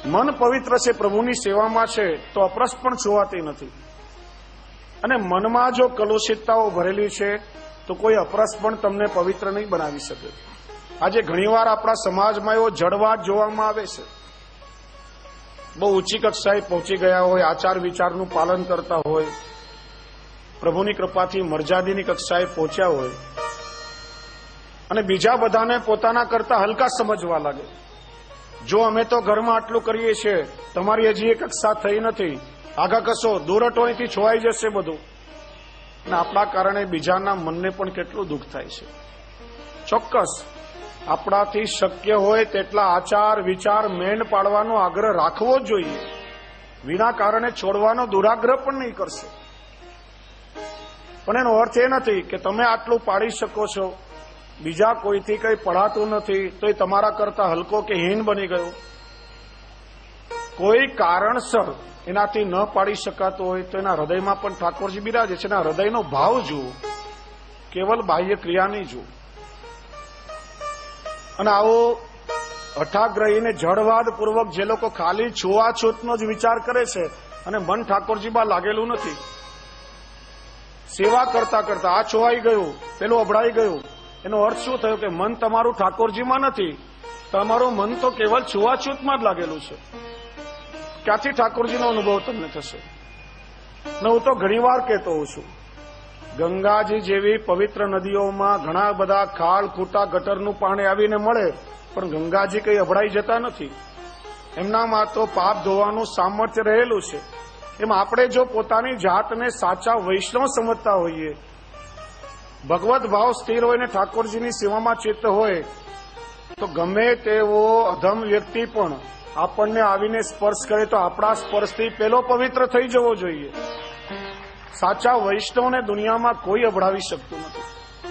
મન પવિત્ર છે, પ્રભુની સેવામાં છે, તો અપરસ પણ જોવાતી નથી. અને મનમાં જો કલુષિતતાઓ ભરેલી છે તો કોઈ અપરસ પણ તમને પવિત્ર નહીં બનાવી શકે. આજે ઘણીવાર આપણા સમાજમાં એવો જડવાટ જોવામાં આવે છે. બહુ ઊંચી કક્ષાએ પહોંચી ગયા હોય, આચાર વિચારનું પાલન કરતા હોય, પ્રભુની કૃપાથી મર્યાદિની કક્ષાએ પહોંચ્યા હોય, અને બીજા બધાને પોતાના કરતા હલકા સમજવા લાગે. જો અમે તો ઘરમાં આટલું કરીએ છીએ, તમારી હજી એ કક્ષા થઈ નથી, આગા કશો દૂરટો અહીંથી છોવાઈ જશે બધું. અને આપણા કારણે બીજાના મનને પણ કેટલું દુઃખ થાય છે. ચોક્કસ આપણાથી શક્ય હોય તેટલા આચાર વિચાર મેન પાડવાનો આગ્રહ રાખવો જ જોઈએ. વિના કારણે છોડવાનો દુરાગ્રહ પણ નહીં કરશે. પણ એનો અર્થ એ નથી કે તમે આટલું પાડી શકો છો, બીજા કોઈથી કંઈ પડાતું નથી તો એ તમારા કરતા હલકો કે હીન બની ગયો. કોઈ કારણસર એનાથી ન પાડી શકાતું હોય તો એના હૃદયમાં પણ ઠાકોરજી બિરાજે છે. એના હૃદયનો ભાવ જુઓ, કેવલ બાહ્ય ક્રિયા નહીં જુઓ. અને આવો હઠાગ્રહીને જડવાદ પૂર્વક જે લોકો ખાલી છૂવાછૂતનો જ વિચાર કરે છે અને મન ઠાકોરજીમાં લાગેલું નથી, સેવા કરતા કરતા આ છોવાઈ ગયું, પેલું અભડાઈ ગયું, એનો અર્થ શું થયો કે મન તમારું ઠાકોરજીમાં નથી, તમારું મન તો કેવલ છૂવાછૂતમાં જ લાગેલું છે. ક્યાંથી ઠાકોરજીનો અનુભવ તમને થશે? ને હું તો ઘણીવાર કહેતો હોઉં છું, ગંગાજી જેવી પવિત્ર નદીઓમાં ઘણા બધા ખાલ ખૂટા ગટરનું પાણી આવીને મળે, પણ ગંગાજી કંઈ અભડાઈ જતા નથી. એમનામાં તો પાપ ધોવાનું સામર્થ્ય રહેલું છે. એમ આપણે જો પોતાની જાતને સાચા વૈષ્ણવ સમજતા હોઈએ, ભગવત ભાવ સ્થિર હોય ને ઠાકોરજીની સેવામાં ચિત્ત હોય, તો ગમે તેવો અધમ વ્યક્તિ પણ આપણને આવીને સ્પર્શ કરે તો આપણા સ્પર્શથી પેલો પવિત્ર થઈ જવો જોઈએ. સાચા વૈષ્ણવને દુનિયામાં કોઈ અભડાવી શકતું નથી.